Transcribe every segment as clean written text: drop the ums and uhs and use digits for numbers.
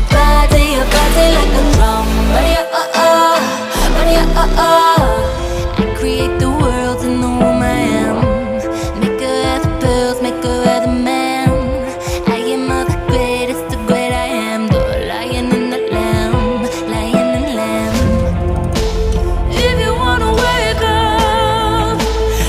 body like a drum. Ready, ready, I create the world in the womb I am. Make her have the pearls, make her have the man. I am of the greatest, the great I am. The lion and the lamb, lion and lamb. If you wanna wake up,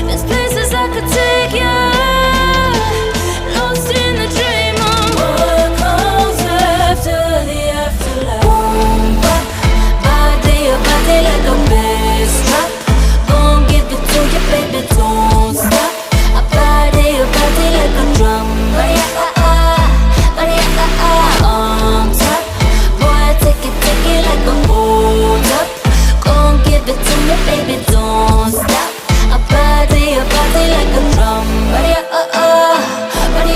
there's places I could take you. Lost in the dream of what comes after the afterlife. Boom, bop, body like a bass drop. Gon' give it to you, baby, don't stop. A body like a drum. Body, on top. Boy, take it like a hold up. Gon' give it to me, baby, don't stop. A body like a drum. Body,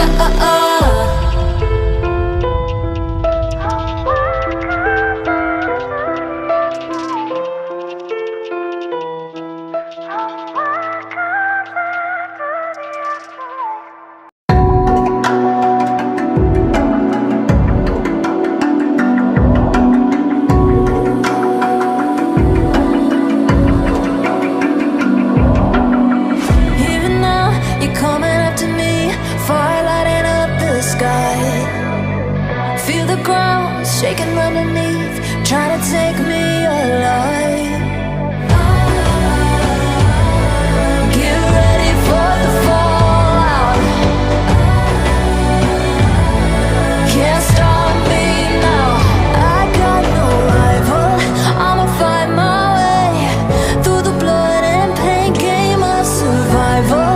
even now, you're coming up to me, fire lighting up the sky. Feel the ground shaking underneath, trying to take me alive. Get ready for the fallout. Can't stop me now. I got no rival. I'ma find my way through the blood and pain game of survival.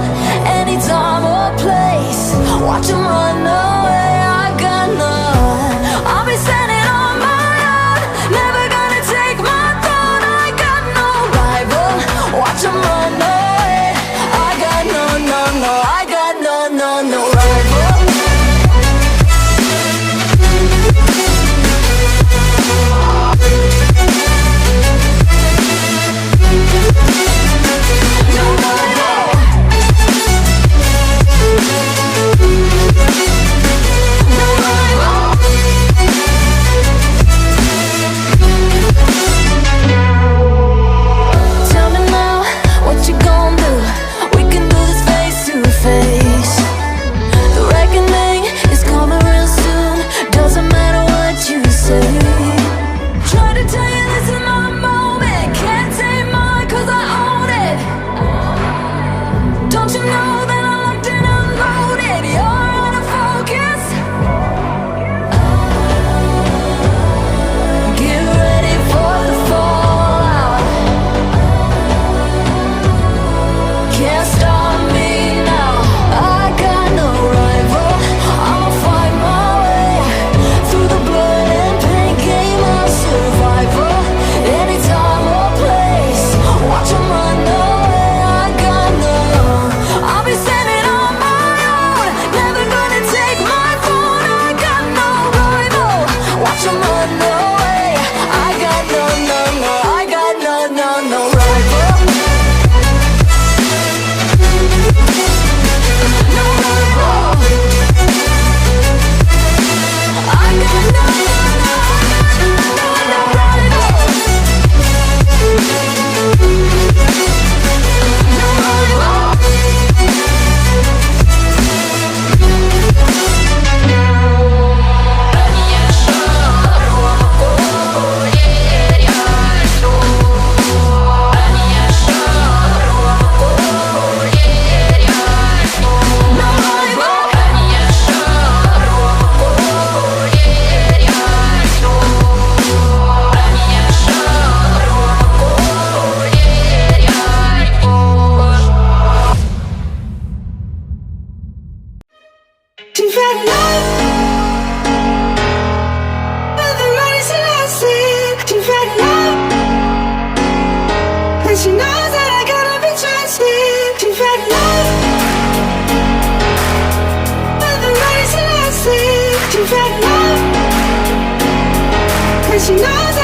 Any time or place, watch 'em run away. I got none. I'll be standing on my own, never gonna take my throne. I got no rival. Watch 'em run away. I got no, I got no rival. Tell me now, what you gon' do? We can do this face to face. The reckoning is coming real soon. Doesn't matter what you say. Try to tell you this is my moment. Can't take mine 'cause I own it. Don't you know that I'm locked and unloaded? You're out of focus. Get ready for the fallout. Can't stop me now. I got no rival. I'ma find my way through the blood and pain game of survival. Any time or place, watch 'em run away. I got no. I'll be standing on my own, never gonna take my phone. I got no rival. Watch 'em run away. I got no, I got no rival. No rival. I got no rival. No rival. She fell in love with the money she lost it. She fell in love, and she knows that I gotta be trusted. She fell in love with the money she lost it. She fell in love, and she knows